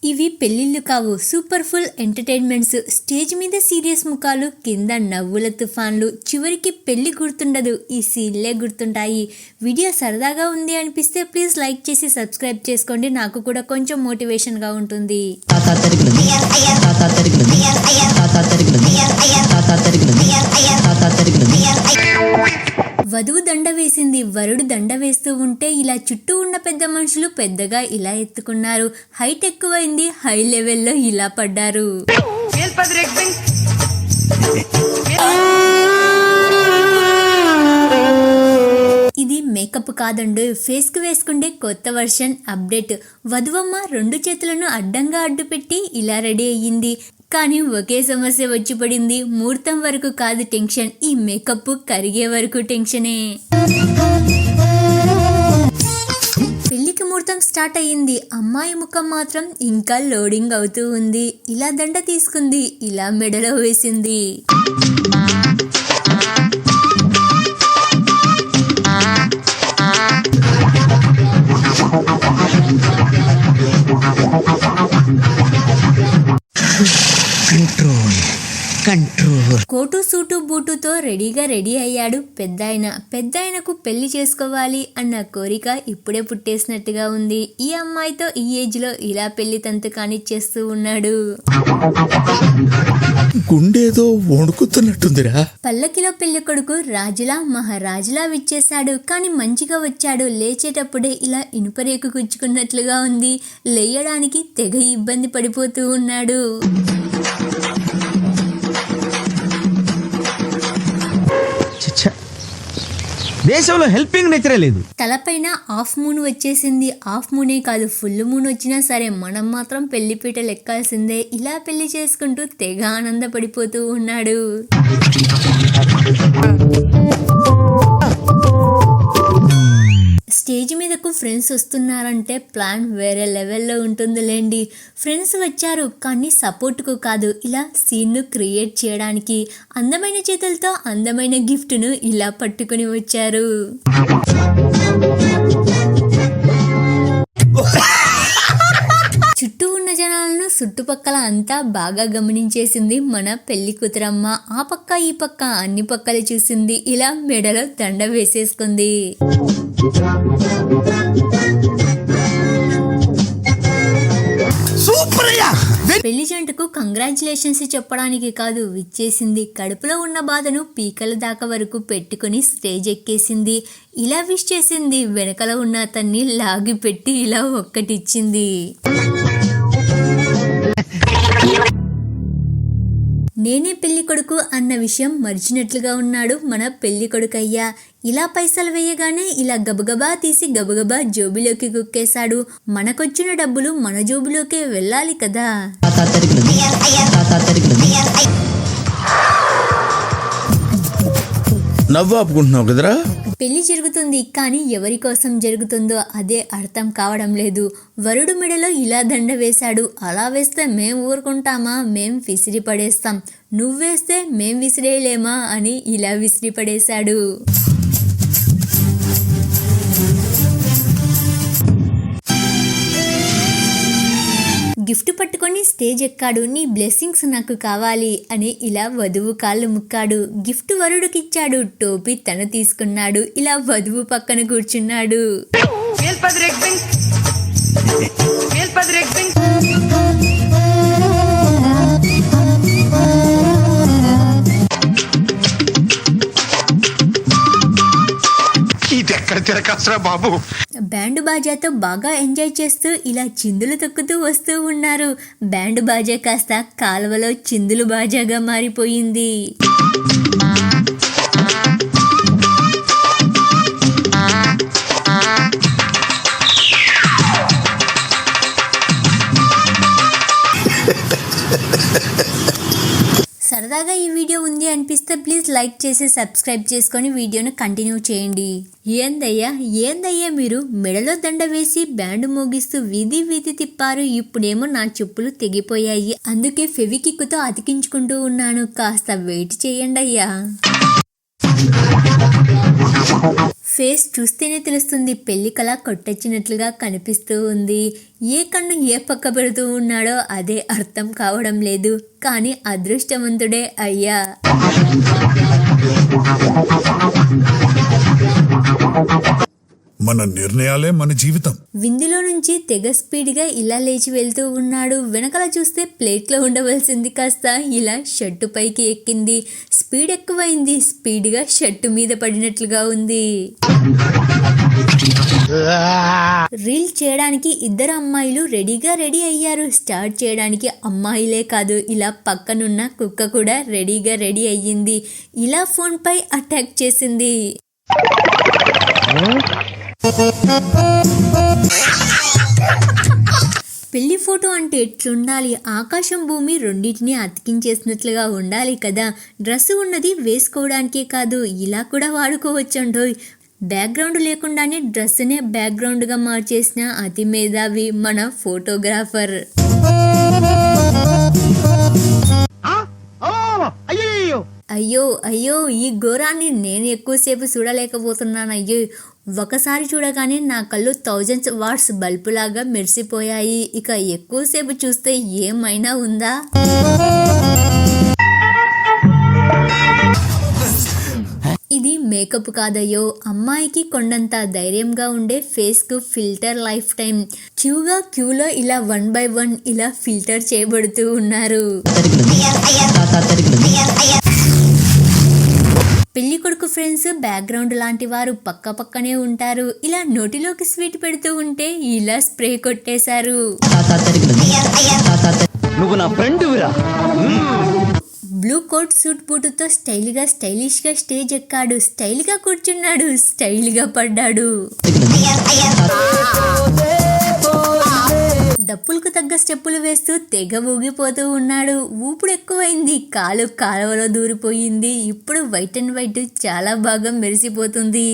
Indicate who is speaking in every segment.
Speaker 1: ఇవి పెళ్లిళ్ళు కావు, సూపర్ ఫుల్ ఎంటర్టైన్మెంట్స్. స్టేజ్ మీద సీరియస్ ముఖాలు, కింద నవ్వుల తుఫాన్లు. చివరికి పెళ్లి గుర్తుండదు, ఈ సీన్లే గుర్తుంటాయి. వీడియో సరదాగా ఉంది అనిపిస్తే ప్లీజ్ లైక్ చేసి సబ్స్క్రైబ్ చేసుకోండి, నాకు కూడా కొంచెం మోటివేషన్ గా ఉంటుంది. వధువు దండ వేసింది, వరుడు దండ వేస్తూ ఉంటే ఇలా చుట్టూ ఉన్న పెద్ద మనుషులు పెద్దగా ఇలా ఎత్తుకున్నారు. హైట్ ఎక్కువైంది, హై లెవెల్లో ఇలా పడ్డారు. ఇది మేకప్ కాదండు, ఫేస్ కు వేసుకుండే కొత్త వర్షన్ అప్డేట్. వధువమ్మ 2 చేతులను అడ్డంగా అడ్డుపెట్టి ఇలా రెడీ అయ్యింది. కానీ ఒకే సమస్య వచ్చి పడింది. ముహూర్తం వరకు కాదు టెన్షన్, ఈ మేకప్ కరిగే వరకు టెన్షనే. పెళ్లికి ముహూర్తం స్టార్ట్ అయ్యింది. అమ్మాయి ముఖం మాత్రం ఇంకా లోడింగ్ అవుతూ ఉంది. ఇలా దండ తీసుకుంది, ఇలా మెడలో వేసింది. కోటు సూటు బూటుతో రెడీ అయ్యాడు పెద్దాయనకు పెళ్లి చేసుకోవాలి అన్న కోరిక ఇప్పుడే పుట్టేసినట్టుగా ఉంది. ఈ అమ్మాయితో ఈ ఏజ్ లో ఇలా పెళ్లి తంతు కానిచ్చేస్తూ ఉన్నాడు.
Speaker 2: గుండేదో వణుకుతున్నట్టుందిరా.
Speaker 1: పల్లకిలో పెళ్లి కొడుకు రాజులా మహారాజులా విచ్చేశాడు. కానీ మంచిగా వచ్చాడు. లేచేటప్పుడే ఇలా ఇనుపరేకు గుచ్చుకున్నట్లుగా ఉంది. లేయడానికి తెగ ఇబ్బంది పడిపోతూ ఉన్నాడు.
Speaker 3: దేశంలో హెల్పింగ్ నేచరే లేదు.
Speaker 1: తలపైన హాఫ్ మూన్ వచ్చేసింది. హాఫ్ మూనే కాదు, ఫుల్ మూన్ వచ్చినా సరే మనం మాత్రం పెళ్లిపీట లెక్కాల్సిందే. ఇలా పెళ్లి చేసుకుంటూ తెగ ఆనందపడిపోతూ ఉన్నాడు. స్టేజ్ మీదకు ఫ్రెండ్స్ వస్తున్నారంటే ప్లాన్ వేరే లెవెల్లో ఉంటుందిలేండి. ఫ్రెండ్స్ వచ్చారు కానీ సపోర్ట్కు కాదు, ఇలా సీన్ను క్రియేట్ చేయడానికి. అందమైన చేతులతో అందమైన గిఫ్ట్ను ఇలా పట్టుకుని వచ్చారు. చుట్టూ ఉన్న జనాలను చుట్టుపక్కల అంతా బాగా గమనించేసింది మన పెళ్లి కూతురమ్మ. ఆ పక్క ఈ పక్క అన్ని పక్కలు చూసింది. ఇలా మెడలో దండ వేసేసుకుంది. పెళ్లి జంటకు కంగ్రాచులేషన్స్ చెప్పడానికి కాదు విచ్చేసింది. కడుపులో ఉన్న బాధను పీకల దాకా వరకు పెట్టుకుని స్టేజ్ ఎక్కేసింది. ఇలా విష్ చేసింది. వెనకల ఉన్న అతన్ని లాగి పెట్టి ఇలా ఒక్కటిచ్చింది. నేనే పెళ్లి కొడుకు అన్న విషయం మర్చినట్లుగా ఉన్నాడు మన పెళ్లి కొడుకయ్యా. ఇలా పైసలు వేయగానే ఇలా గబగబా తీసి గబగబా జోబులోకి కుక్కేశాడు. మనకొచ్చిన డబ్బులు మన జోబులోకే వెళ్ళాలి కదా.
Speaker 2: నవ్వు ఆపుకుంటున్నావు కదరా.
Speaker 1: పెళ్లి జరుగుతుంది కానీ ఎవరి కోసం జరుగుతుందో అదే అర్థం కావడం లేదు. వరుడు మెడలో ఇలా దండ వేశాడు. అలా వేస్తే మేం ఊరుకుంటామా? మేం విసిరి పడేస్తాం. నువ్వేస్తే మేం విసిరేయలేమా అని ఇలా విసిరి పడేశాడు. గిఫ్ట్ పట్టుకొని స్టేజ్ ఎక్కాడు. నీ బ్లెస్సింగ్స్ నాకు కావాలి అని ఇలా వధువు కాళ్ళు ముక్కాడు. గిఫ్ట్ వరుడికిచ్చాడు. టోపీ తను తీసుకున్నాడు. ఇలా వధువు పక్కన కూర్చున్నాడు.
Speaker 2: బాబు
Speaker 1: బ్యాండ్ బాజాతో బాగా ఎంజాయ్ చేస్తూ ఇలా చిందులు తొక్కుతూ వస్తూ ఉన్నారు. బ్యాండ్ బాజా కాస్త కాలువలో చిందులు బాజాగా మారిపోయింది. సరదాగా ఈ వీడియో ఉంది అనిపిస్తే ప్లీజ్ లైక్ చేసి సబ్స్క్రైబ్ చేసుకొని వీడియోను కంటిన్యూ చేయండి. ఏందయ్యా మీరు మెడలో దండ వేసి బ్యాండ్ మోగిస్తూ వీధి తిప్పారు. ఇప్పుడేమో నా చెప్పులు తెగిపోయాయి, అందుకే ఫెవికిక్తో అతికించుకుంటూ ఉన్నాను. కాస్త వెయిట్ చేయండి అయ్యా. ఫేస్ చూస్తేనే తెలుస్తుంది, పెళ్లి కళ కొట్టొచ్చినట్లుగా కనిపిస్తూ ఉంది. ఏ కన్ను ఏ పక్క పెడుతూ ఉన్నాడో అదే అర్థం కావడం లేదు. కానీ అదృష్టవంతుడే అయ్యా.
Speaker 4: మన నిర్ణయాలే మన జీవితం.
Speaker 1: విందులో నుంచి తెగ స్పీడ్గా ఇలా లేచి వెళ్తూ ఉన్నాడు. వెనకాల చూస్తే ప్లేట్లో ఉండవలసింది కాస్త ఇలా షర్టు పైకి ఎక్కింది. స్పీడ్ ఎక్కువైంది, స్పీడ్గా షర్టు మీద పడినట్లుగా ఉంది. రీల్ చేయడానికి ఇద్దరు అమ్మాయిలు రెడీ అయ్యారు. స్టార్ట్ చేయడానికి అమ్మాయిలే కాదు, ఇలా పక్కనున్న కుక్క కూడా రెడీ అయ్యింది. ఇలా ఫోన్ పై అటాక్ చేసింది. పెళ్లి ఫోటో అంటే ఎట్లుండాలి? ఆకాశం భూమి రెండింటిని అతికించేసినట్లుగా ఉండాలి కదా. డ్రెస్ ఉన్నది వేసుకోవడానికే కాదు, ఇలా కూడా వాడుకోవచ్చండోయ్. బ్యాక్గ్రౌండ్ లేకుండానే డ్రెస్నే బ్యాక్గ్రౌండ్గా మార్చేసిన అతి మేధావి మన ఫోటోగ్రాఫర్. అయ్యో ఈ ఘోరాన్ని నేను ఎక్కువసేపు చూడలేకపోతున్నానయ్యో. ఒకసారి చూడగానే నా కళ్ళు 1000 వాట్స్ బల్బులాగా మెరిసిపోయాయి. ఇక ఎక్కువసేపు చూస్తే ఏమైనా ఉందా? ఇది మేకప్ కాదయ్యో, అమ్మాయికి కొండంత ధైర్యంగా ఉండే ఫేస్ కు ఫిల్టర్ లైఫ్ టైం. క్యూలో ఇలా 1 by 1 ఇలా ఫిల్టర్ చేయబడుతూ ఉన్నారు. పెళ్లి కొడుకు ఫ్రెండ్స్ బ్యాక్గ్రౌండ్ లాంటి వారు పక్కనే ఉంటారు. ఇలా నోటిలోకి స్వీట్ పెడుతూ ఉంటే ఇలా స్ప్రే కొట్టేశారు. బ్లూ కోట్ సూట్ బూటుతో స్టైలిష్ గా స్టేజ్ ఎక్కాడు. స్టైల్ గా కూర్చున్నాడు, స్టైల్ గా పడ్డాడు. డప్పులకు తగ్గ స్టెప్పులు వేస్తూ తెగ ఊగిపోతూ ఉన్నాడు. ఊపుడు ఎక్కువైంది, కాలువలో దూరిపోయింది. ఇప్పుడు వైట్ అండ్ వైట్ చాలా బాగా మెరిసిపోతుంది.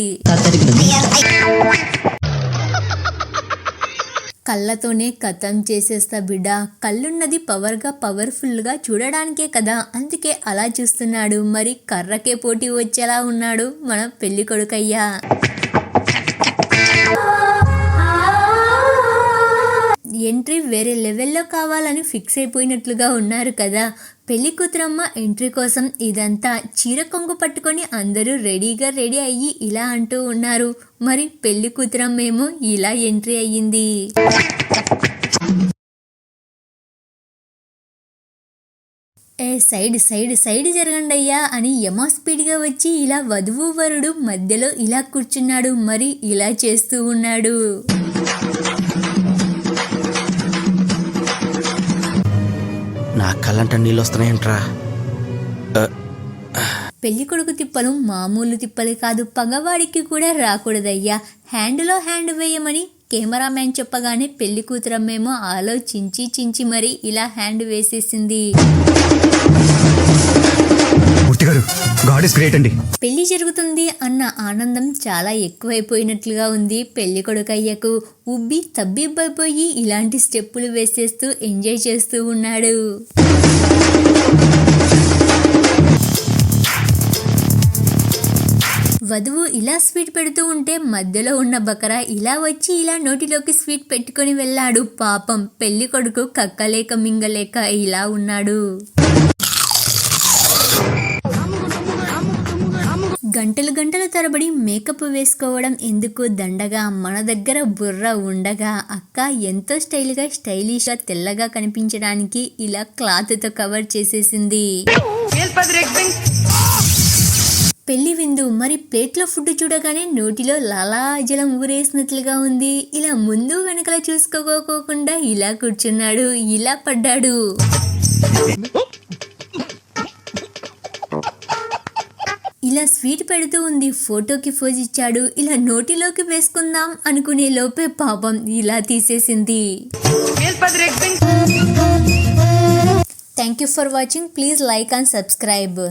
Speaker 1: కళ్ళతోనే కథం చేసేస్తా బిడ్డ. కళ్ళున్నది పవర్ఫుల్ గా చూడడానికే కదా, అందుకే అలా చూస్తున్నాడు. మరి కర్రకే పోటీ వచ్చేలా ఉన్నాడు మన పెళ్లి కొడుకయ్యా. ఎంట్రీ వేరే లెవెల్లో కావాలని ఫిక్స్ అయిపోయినట్లుగా ఉన్నారు కదా. పెళ్లి కూతురమ్మ ఎంట్రీ కోసం ఇదంతా చీర కొంగు పట్టుకొని అందరూ రెడీ అయ్యి ఇలా అంటూ ఉన్నారు. మరి పెళ్లి కూతురమ్మేమో ఇలా ఎంట్రీ అయ్యింది. సైడ్ జరగండి అయ్యా అని యమా స్పీడ్గా వచ్చి ఇలా వధువు వరుడు మధ్యలో ఇలా కూర్చున్నాడు. మరి ఇలా చేస్తూ ఉన్నాడు.
Speaker 3: నా కళ్ళంట నీళ్ళు వస్తున్నాయంట్రా.
Speaker 1: పెళ్లి కొడుకు తిప్పలు మామూలు తిప్పలు కాదు, పగవాడికి కూడా రాకూడదయ్యా. హ్యాండ్లో హ్యాండ్ వేయమని కెమెరామ్యాన్ చెప్పగానే పెళ్లి కూతురమ్మేమో ఆలోచించి మరి ఇలా హ్యాండ్ వేసేసింది. పెళ్లి జరుగుతుంది అన్న ఆనందం చాలా ఎక్కువైపోయినట్లుగా ఉంది పెళ్లి కొడుకయ్యకు. ఉబ్బి తబ్బిబ్బైపోయి ఇలాంటి స్టెప్పులు వేసేస్తూ ఎంజాయ్ చేస్తూ ఉన్నాడు. వధువు ఇలా స్వీట్ పెడుతూ ఉంటే మధ్యలో ఉన్న బకరా ఇలా వచ్చి ఇలా నోటిలోకి స్వీట్ పెట్టుకొని వెళ్ళాడు. పాపం పెళ్లి కొడుకు కక్కలేక మింగలేక ఇలా ఉన్నాడు. గంటలు తరబడి మేకప్ వేసుకోవడం ఎందుకు దండగా, మన దగ్గర బుర్ర ఉండగా. అక్క ఎంతో స్టైలిష్గా తెల్లగా కనిపించడానికి ఇలా క్లాత్తో కవర్ చేసేసింది. పెళ్లి విందు. మరి ప్లేట్లో ఫుడ్ చూడగానే నోటిలో లాలాజలం ఊరేసినట్లుగా ఉంది. ఇలా ముందు వెనకల చూసుకోకోకుండా ఇలా కూర్చున్నాడు, ఇలా పడ్డాడు. ఇలా స్వీట్ పెడుతూ ఉంది. ఫోటోకి పోజ్ ఇచ్చాడు. ఇలా నోటిలోకి వేసుకుందాం అనుకునే లోపే పాపం ఇలా తీసేసింది. Thank you for watching. Please like and subscribe.